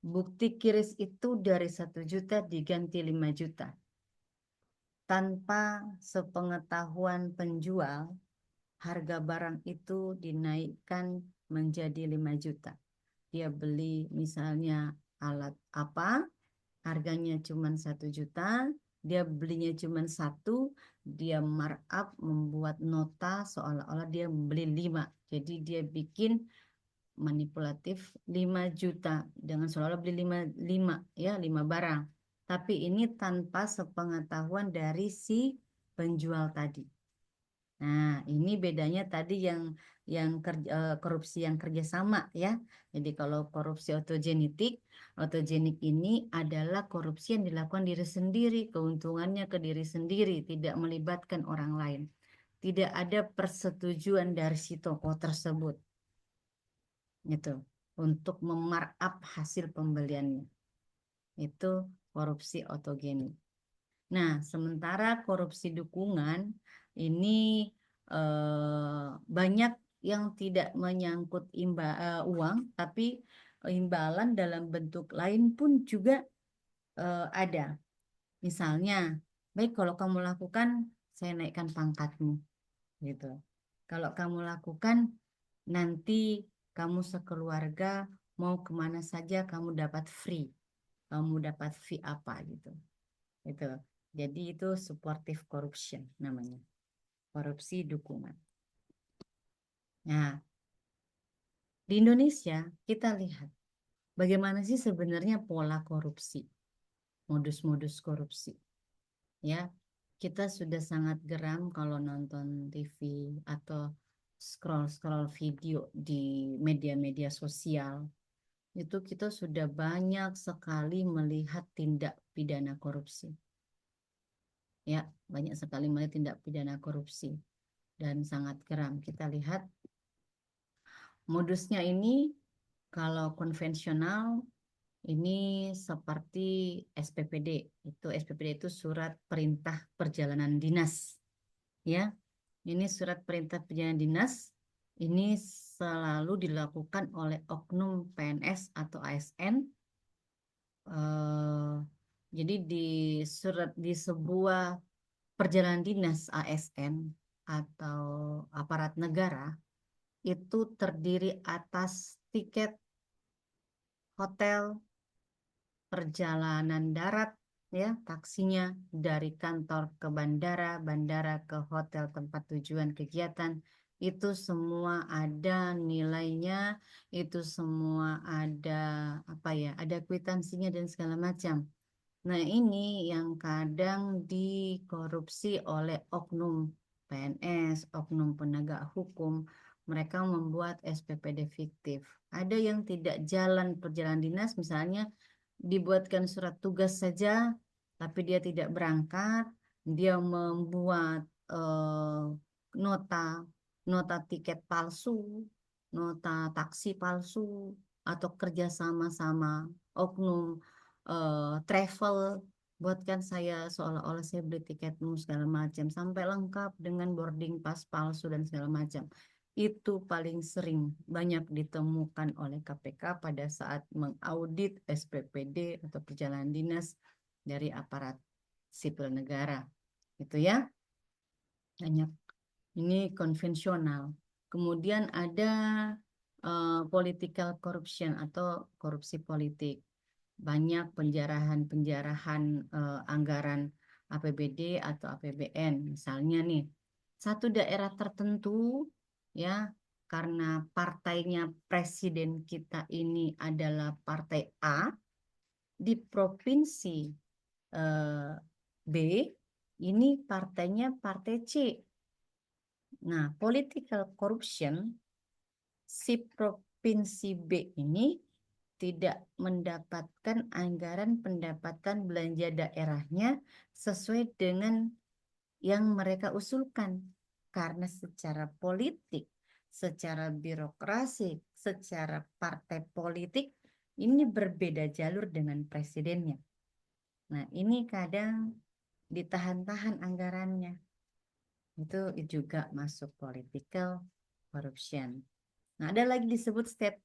bukti QRIS itu dari 1 juta diganti 5 juta. Tanpa sepengetahuan penjual, harga barang itu dinaikkan menjadi 5 juta. Dia beli misalnya alat apa, harganya cuma 1 juta, dia belinya cuma 1, dia markup, membuat nota seolah-olah dia beli 5. Jadi dia bikin manipulatif 5 juta dengan seolah-olah beli 5 barang. Tapi ini tanpa sepengetahuan dari si penjual tadi. Nah, ini bedanya tadi yang korupsi yang kerjasama ya. Jadi kalau korupsi otogenik ini adalah korupsi yang dilakukan diri sendiri, keuntungannya ke diri sendiri, tidak melibatkan orang lain. Tidak ada persetujuan dari si tokoh tersebut. Gitu. Untuk memarkup hasil pembeliannya. Itu korupsi otogenik. Nah, sementara korupsi dukungan ini banyak yang tidak menyangkut uang, tapi imbalan dalam bentuk lain pun juga ada. Misalnya, baik kalau kamu lakukan, saya naikkan pangkatmu, gitu. Kalau kamu lakukan, nanti kamu sekeluarga mau kemana saja kamu dapat free, kamu dapat fee apa gitu. Itu. Jadi itu supportive corruption namanya. Korupsi dukungan. Nah, di Indonesia kita lihat bagaimana sih sebenarnya pola korupsi, modus-modus korupsi. Ya, kita sudah sangat geram kalau nonton TV atau scroll-scroll video di media-media sosial. Itu kita sudah banyak sekali melihat tindak pidana korupsi. Ya, banyak sekali melihat tindak pidana korupsi dan sangat geram. Kita lihat modusnya ini kalau konvensional ini seperti SPPD. SPPD itu surat perintah perjalanan dinas. Ya. Ini surat perintah perjalanan dinas ini selalu dilakukan oleh oknum PNS atau ASN. Jadi di sebuah perjalanan dinas ASN atau aparat negara itu terdiri atas tiket hotel, perjalanan darat, ya, taksinya dari kantor ke bandara, bandara ke hotel tempat tujuan kegiatan, itu semua ada nilainya, itu semua ada ada kwitansinya dan segala macam. Nah, ini yang kadang dikorupsi oleh oknum PNS, oknum penegak hukum. Mereka membuat SPPD fiktif. Ada yang tidak jalan perjalanan dinas, misalnya dibuatkan surat tugas saja, tapi dia tidak berangkat. Dia membuat nota tiket palsu, nota taksi palsu, atau kerjasama sama oknum travel, buatkan saya seolah-olah saya beli tiketmu segala macam, sampai lengkap dengan boarding pass palsu dan segala macam. Itu paling sering banyak ditemukan oleh KPK pada saat mengaudit SPPD atau perjalanan dinas dari aparat sipil negara. Itu ya, banyak. Ini konvensional. Kemudian ada political corruption atau korupsi politik. Banyak penjarahan anggaran APBD atau APBN. Misalnya nih, satu daerah tertentu ya, karena partainya presiden kita ini adalah partai A, di provinsi B ini partainya partai C. Nah, political corruption si provinsi B ini tidak mendapatkan anggaran pendapatan belanja daerahnya sesuai dengan yang mereka usulkan. Karena secara politik, secara birokrasi, secara partai politik, ini berbeda jalur dengan presidennya. Nah, ini kadang ditahan-tahan anggarannya. Itu juga masuk political corruption. Nah, ada lagi disebut state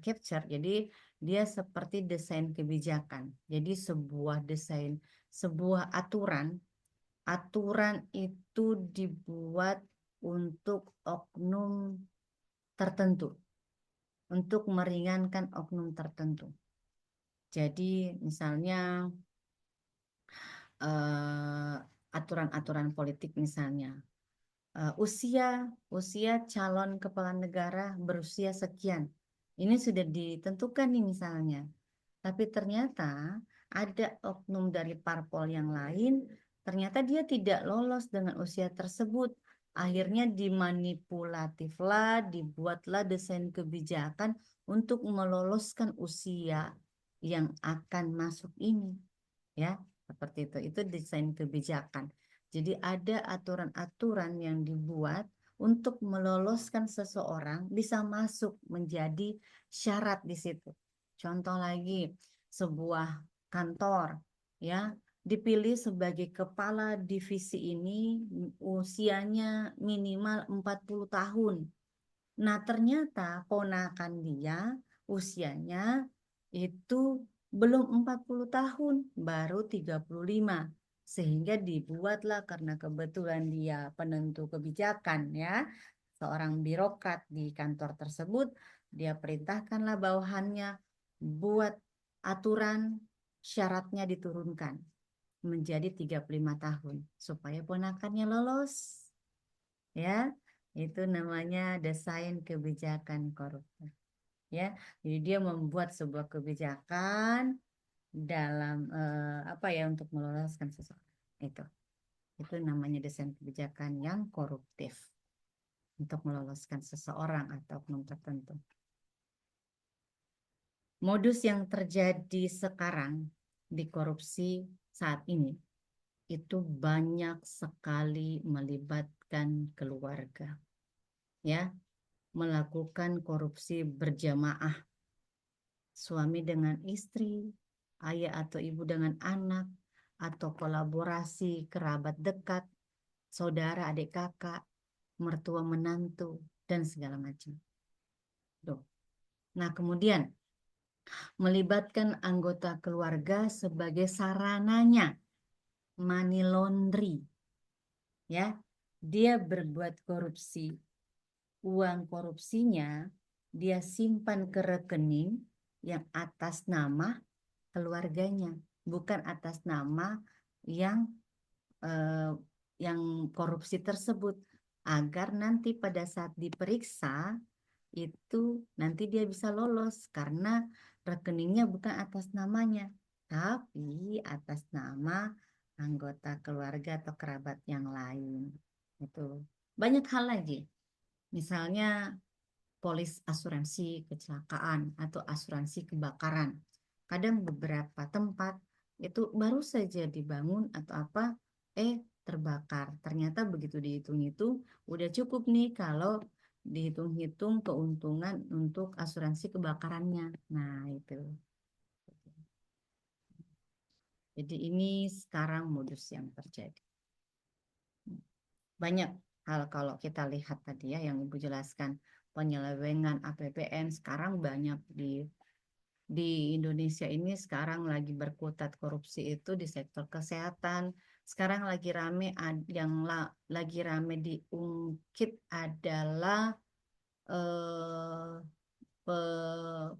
capture. Jadi dia seperti desain kebijakan. Jadi sebuah aturan itu dibuat untuk oknum tertentu, untuk meringankan oknum tertentu. Jadi misalnya aturan-aturan politik misalnya. Usia calon kepala negara berusia sekian. Ini sudah ditentukan nih misalnya. Tapi ternyata ada oknum dari parpol yang lain, ternyata dia tidak lolos dengan usia tersebut. Akhirnya dimanipulatiflah, dibuatlah desain kebijakan untuk meloloskan usia yang akan masuk ini. Ya, seperti itu. Itu desain kebijakan. Jadi ada aturan-aturan yang dibuat untuk meloloskan seseorang bisa masuk menjadi syarat di situ. Contoh lagi, sebuah kantor ya dipilih sebagai kepala divisi ini usianya minimal 40 tahun. Nah, ternyata ponakan dia usianya itu belum 40 tahun, baru 35. Sehingga dibuatlah karena kebetulan dia penentu kebijakan ya, seorang birokrat di kantor tersebut, dia perintahkanlah bawahannya buat aturan syaratnya diturunkan menjadi 35 tahun supaya ponakannya lolos. Ya, itu namanya desain kebijakan koruptor. Ya, jadi dia membuat sebuah kebijakan dalam untuk meloloskan seseorang. Itu namanya desain kebijakan yang koruptif untuk meloloskan seseorang atau oknum tertentu. Modus yang terjadi sekarang di korupsi saat ini itu banyak sekali melibatkan keluarga. Ya, melakukan korupsi berjamaah. Suami dengan istri, ayah atau ibu dengan anak, atau kolaborasi kerabat dekat, saudara adik kakak, mertua menantu, dan segala macam. Nah, kemudian melibatkan anggota keluarga sebagai sarananya, money laundry. Ya, dia berbuat korupsi. Uang korupsinya dia simpan ke rekening yang atas nama keluarganya, bukan atas nama yang korupsi tersebut, agar nanti pada saat diperiksa itu nanti dia bisa lolos karena rekeningnya bukan atas namanya, tapi atas nama anggota keluarga atau kerabat yang lain. Itu banyak hal lagi. Misalnya polis asuransi kecelakaan atau asuransi kebakaran. Kadang beberapa tempat itu baru saja dibangun atau terbakar. Ternyata begitu dihitung-hitung udah cukup nih kalau dihitung-hitung keuntungan untuk asuransi kebakarannya. Nah, itu. Jadi ini sekarang modus yang terjadi. Banyak hal kalau kita lihat tadi ya yang Ibu jelaskan, penyelewengan APBN sekarang banyak di Indonesia ini sekarang lagi berkutat korupsi itu di sektor kesehatan. Sekarang lagi rame lagi rame diungkit adalah eh,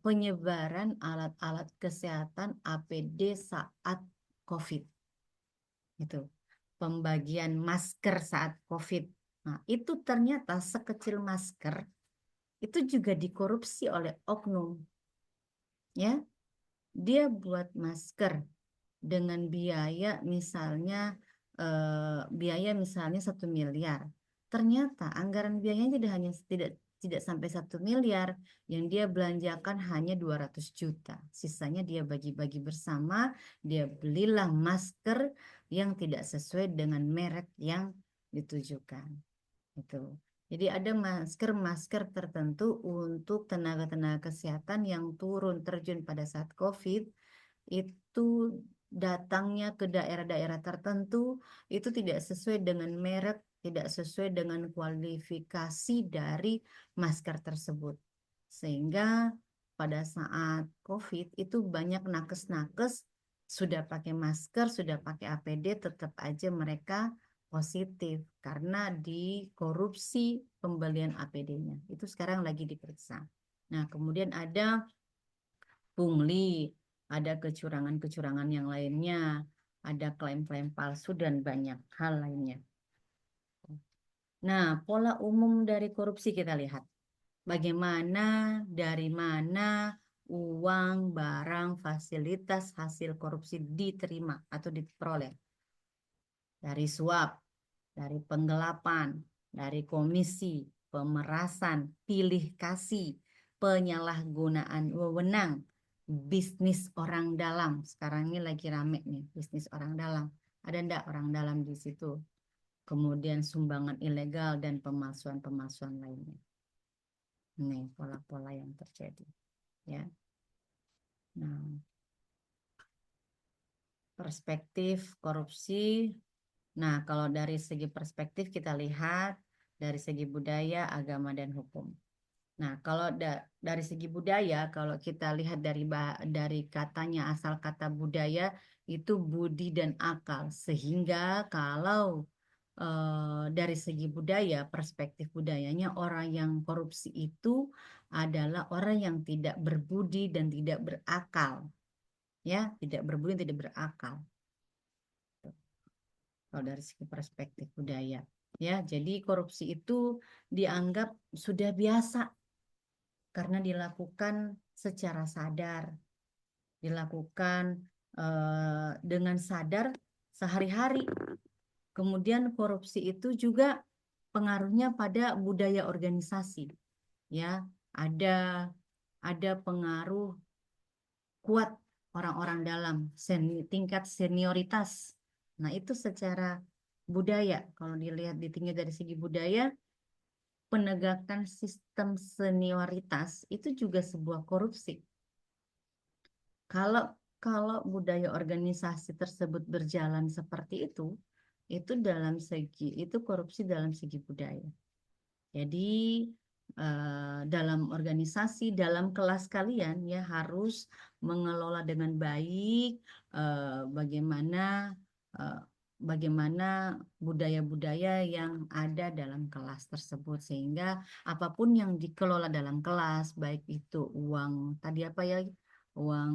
penyebaran alat-alat kesehatan APD saat COVID. Itu pembagian masker saat COVID. Nah, itu ternyata sekecil masker itu juga dikorupsi oleh oknum. Ya, dia buat masker dengan biaya misalnya 1 miliar. Ternyata anggaran biayanya tidak sampai 1 miliar, yang dia belanjakan hanya 200 juta. Sisanya dia bagi-bagi bersama, dia belilah masker yang tidak sesuai dengan merek yang ditujukan. Itu. Jadi ada masker-masker tertentu untuk tenaga-tenaga kesehatan yang turun terjun pada saat COVID, itu datangnya ke daerah-daerah tertentu, itu tidak sesuai dengan merek, tidak sesuai dengan kualifikasi dari masker tersebut. Sehingga pada saat COVID itu banyak nakes-nakes sudah pakai masker, sudah pakai APD, tetap aja mereka positif karena dikorupsi pembelian APD-nya. Itu sekarang lagi diperiksa. Nah, kemudian ada pungli, ada kecurangan-kecurangan yang lainnya, ada klaim-klaim palsu dan banyak hal lainnya. Nah, pola umum dari korupsi kita lihat. Bagaimana, dari mana uang, barang, fasilitas hasil korupsi diterima atau diperoleh. Dari suap, dari penggelapan, dari komisi, pemerasan, pilih kasih, penyalahgunaan wewenang, bisnis orang dalam. Sekarang ini lagi rame nih, bisnis orang dalam. Ada enggak orang dalam di situ? Kemudian sumbangan ilegal dan pemalsuan-pemalsuan lainnya. Nih pola-pola yang terjadi, ya. Nah, perspektif korupsi. Nah, kalau dari segi perspektif kita lihat dari segi budaya, agama, dan hukum. Nah, kalau dari segi budaya, kalau kita lihat dari katanya, asal kata budaya itu budi dan akal. Sehingga kalau dari segi budaya, perspektif budayanya, orang yang korupsi itu adalah orang yang tidak berbudi dan tidak berakal. Ya, tidak berbudi, tidak berakal. Kalau dari segi perspektif budaya, ya, jadi korupsi itu dianggap sudah biasa karena dilakukan secara sadar, dilakukan dengan sadar sehari-hari. Kemudian korupsi itu juga pengaruhnya pada budaya organisasi, ya, ada pengaruh kuat orang-orang dalam tingkat senioritas. Nah, itu secara budaya. Kalau dilihat ditinggi dari segi budaya, penegakan sistem senioritas itu juga sebuah korupsi. Kalau kalau budaya organisasi tersebut berjalan seperti itu korupsi dalam segi budaya. Jadi dalam organisasi, dalam kelas kalian ya harus mengelola dengan baik bagaimana budaya-budaya yang ada dalam kelas tersebut, sehingga apapun yang dikelola dalam kelas, baik itu uang tadi uang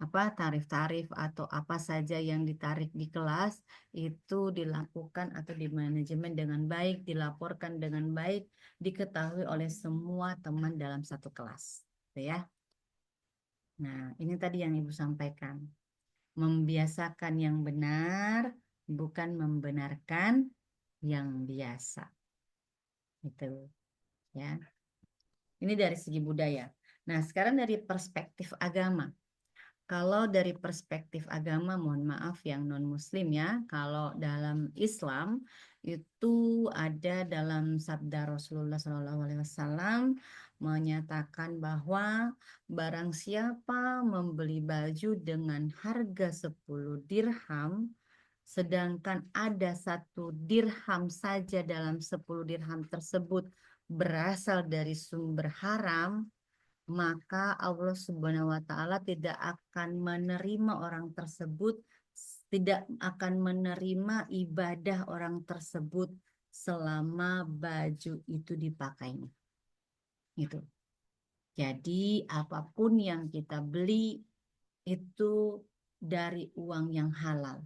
tarif-tarif atau apa saja yang ditarik di kelas itu dilakukan atau dimanajemen dengan baik, dilaporkan dengan baik, diketahui oleh semua teman dalam satu kelas, gitu ya. Nah, ini tadi yang Ibu sampaikan. Membiasakan yang benar, bukan membenarkan yang biasa. Itu, ya. Ini dari segi budaya. Nah, sekarang dari perspektif agama. Kalau dari perspektif agama, mohon maaf yang non-muslim ya, kalau dalam Islam itu ada dalam sabda Rasulullah SAW menyatakan bahwa barang siapa membeli baju dengan harga 10 dirham, sedangkan ada 1 dirham saja dalam 10 dirham tersebut berasal dari sumber haram, maka Allah Subhanahu wa Ta'ala tidak akan menerima orang tersebut, tidak akan menerima ibadah orang tersebut selama baju itu dipakainya. Gitu. Jadi apapun yang kita beli itu dari uang yang halal.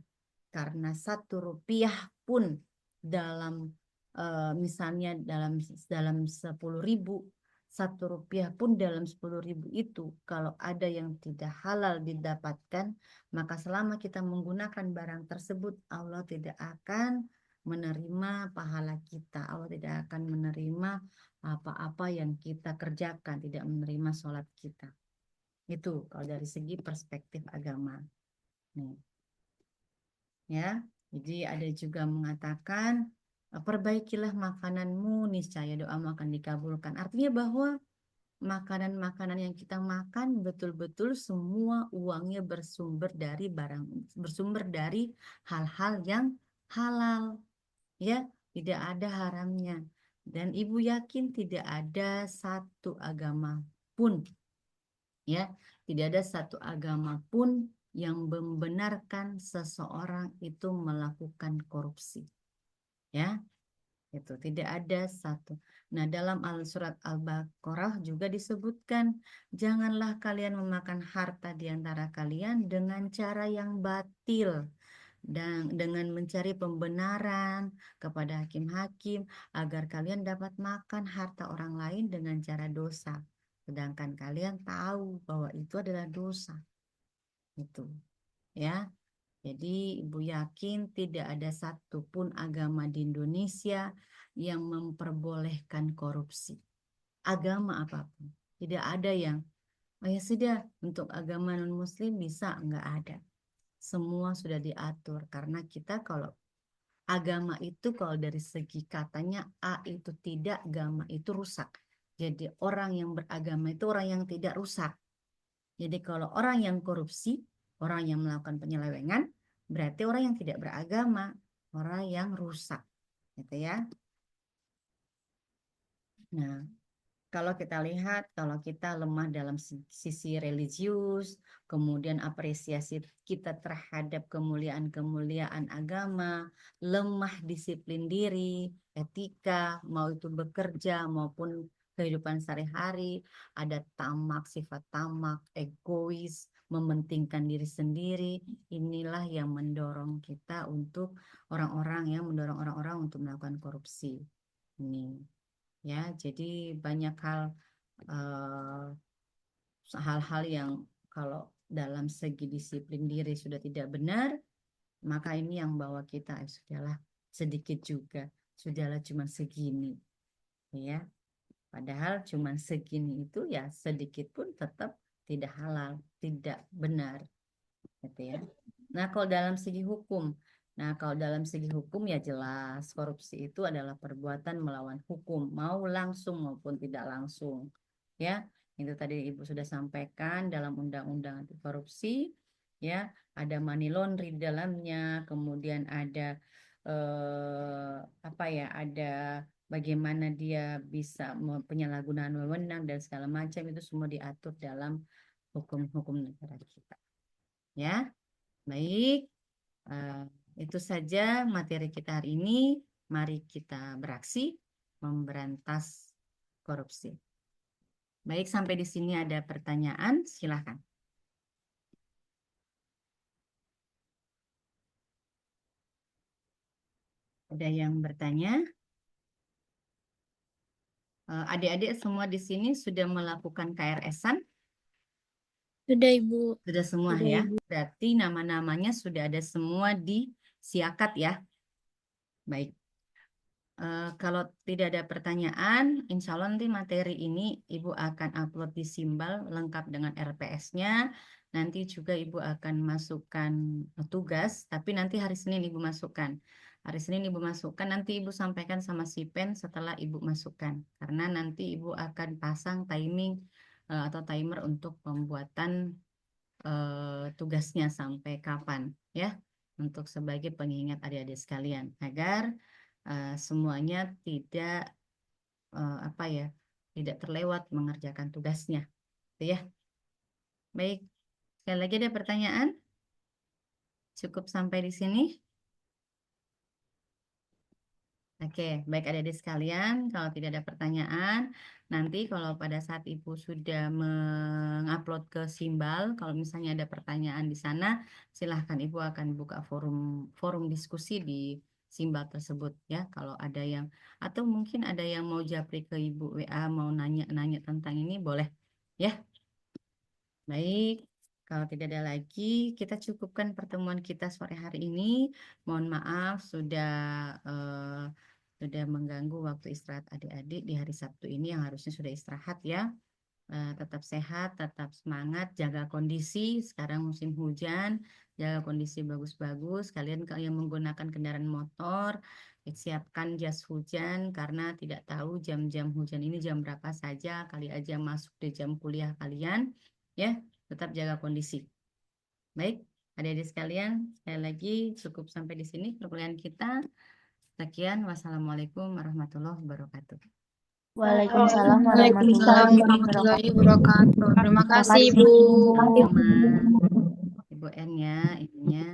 Karena 1 rupiah pun dalam misalnya dalam 10.000, 1 rupiah pun dalam 10.000 itu kalau ada yang tidak halal didapatkan, maka selama kita menggunakan barang tersebut Allah tidak akan menerima pahala kita. Allah tidak akan menerima apa-apa yang kita kerjakan, tidak menerima sholat kita. Itu kalau dari segi perspektif agama. Nih. Ya, jadi ada juga mengatakan perbaikilah makananmu, niscaya doamu akan dikabulkan. Artinya bahwa makanan-makanan yang kita makan betul-betul semua uangnya bersumber dari hal-hal yang halal, ya, tidak ada haramnya. Dan ibu yakin tidak ada satu agama pun, ya, tidak ada satu agama pun yang membenarkan seseorang itu melakukan korupsi, ya, itu tidak ada satu. Nah, dalam surat Al-Baqarah juga disebutkan, janganlah kalian memakan harta di antara kalian dengan cara yang batil dan dengan mencari pembenaran kepada hakim-hakim agar kalian dapat makan harta orang lain dengan cara dosa, sedangkan kalian tahu bahwa itu adalah dosa. Itu, ya. Jadi ibu yakin tidak ada satupun agama di Indonesia yang memperbolehkan korupsi. Agama apapun. Tidak ada yang, oh ya sudah, untuk agama non-muslim bisa, enggak ada. Semua sudah diatur karena kita kalau agama itu kalau dari segi katanya A itu tidak, agama itu rusak. Jadi orang yang beragama itu orang yang tidak rusak. Jadi kalau orang yang korupsi, orang yang melakukan penyelewengan, berarti orang yang tidak beragama, orang yang rusak. Gitu ya. Nah, kalau kita lihat, kalau kita lemah dalam sisi religius, kemudian apresiasi kita terhadap kemuliaan-kemuliaan agama, lemah disiplin diri, etika, mau itu bekerja maupun kehidupan sehari-hari, ada tamak, sifat tamak, egois, mementingkan diri sendiri, inilah yang mendorong kita untuk mendorong orang-orang untuk melakukan korupsi. Ini. Ya, jadi banyak hal-hal yang kalau dalam segi disiplin diri sudah tidak benar, maka ini yang bawa kita sudahlah sedikit juga, sudahlah cuma segini, ya. Padahal cuma segini itu ya sedikit pun tetap tidak halal, tidak benar, gitu ya. Nah, kalau dalam segi hukum, ya jelas korupsi itu adalah perbuatan melawan hukum, mau langsung maupun tidak langsung. Ya, itu tadi Ibu sudah sampaikan dalam undang-undang anti korupsi, ya, ada money laundry di dalamnya, kemudian ada ada bagaimana dia bisa penyalahgunaan wewenang dan segala macam, itu semua diatur dalam hukum-hukum negara kita. Ya, baik. Itu saja materi kita hari ini. Mari kita beraksi memberantas korupsi. Baik, sampai di sini ada pertanyaan, silakan. Ada yang bertanya? Adik-adik semua di sini sudah melakukan KRS-an?
Sudah, Ibu.
Sudah semua
Sudah,
ya.
Ibu.
Berarti nama-namanya sudah ada semua di Siakat ya. Baik. Kalau tidak ada pertanyaan, insya Allah nanti materi ini Ibu akan upload di Simbal lengkap dengan RPS-nya. Nanti juga Ibu akan masukkan tugas, tapi nanti hari Senin Ibu masukkan. Hari Senin Ibu masukkan, nanti Ibu sampaikan sama si Pen setelah Ibu masukkan. Karena nanti Ibu akan pasang timing atau timer untuk pembuatan tugasnya sampai kapan ya, untuk sebagai pengingat adik-adik sekalian agar semuanya tidak tidak terlewat mengerjakan tugasnya, gitu ya. Baik, sekali lagi ada pertanyaan? Cukup sampai di sini? Oke, baik adik-adik sekalian, kalau tidak ada pertanyaan, nanti kalau pada saat Ibu sudah mengupload ke Simbal, kalau misalnya ada pertanyaan di sana, silahkan Ibu akan buka forum diskusi di Simbal tersebut ya. Kalau ada yang, atau mungkin ada yang mau japri ke Ibu WA, mau nanya-nanya tentang ini, boleh ya. Baik, kalau tidak ada lagi, kita cukupkan pertemuan kita sore hari ini. Mohon maaf sudah mengganggu waktu istirahat adik-adik di hari Sabtu ini yang harusnya sudah istirahat ya. Tetap sehat, tetap semangat, jaga kondisi. Sekarang musim hujan, jaga kondisi bagus-bagus. Kalian yang menggunakan kendaraan motor, siapkan jas hujan karena tidak tahu jam-jam hujan ini jam berapa saja. Kali aja masuk di jam kuliah kalian. Ya, tetap jaga kondisi. Baik, adik-adik sekalian, sekali lagi cukup sampai di sini perkuliahan kita. Sekian, wassalamualaikum warahmatullahi wabarakatuh.
Waalaikumsalam
Waalaikumsalam
warahmatullahi
warahmatullahi
wabarakatuh.
wabarakatuh. Terima
Terima
kasih,
kasih.
Ibu.
Sama Ibu N ya, ininya.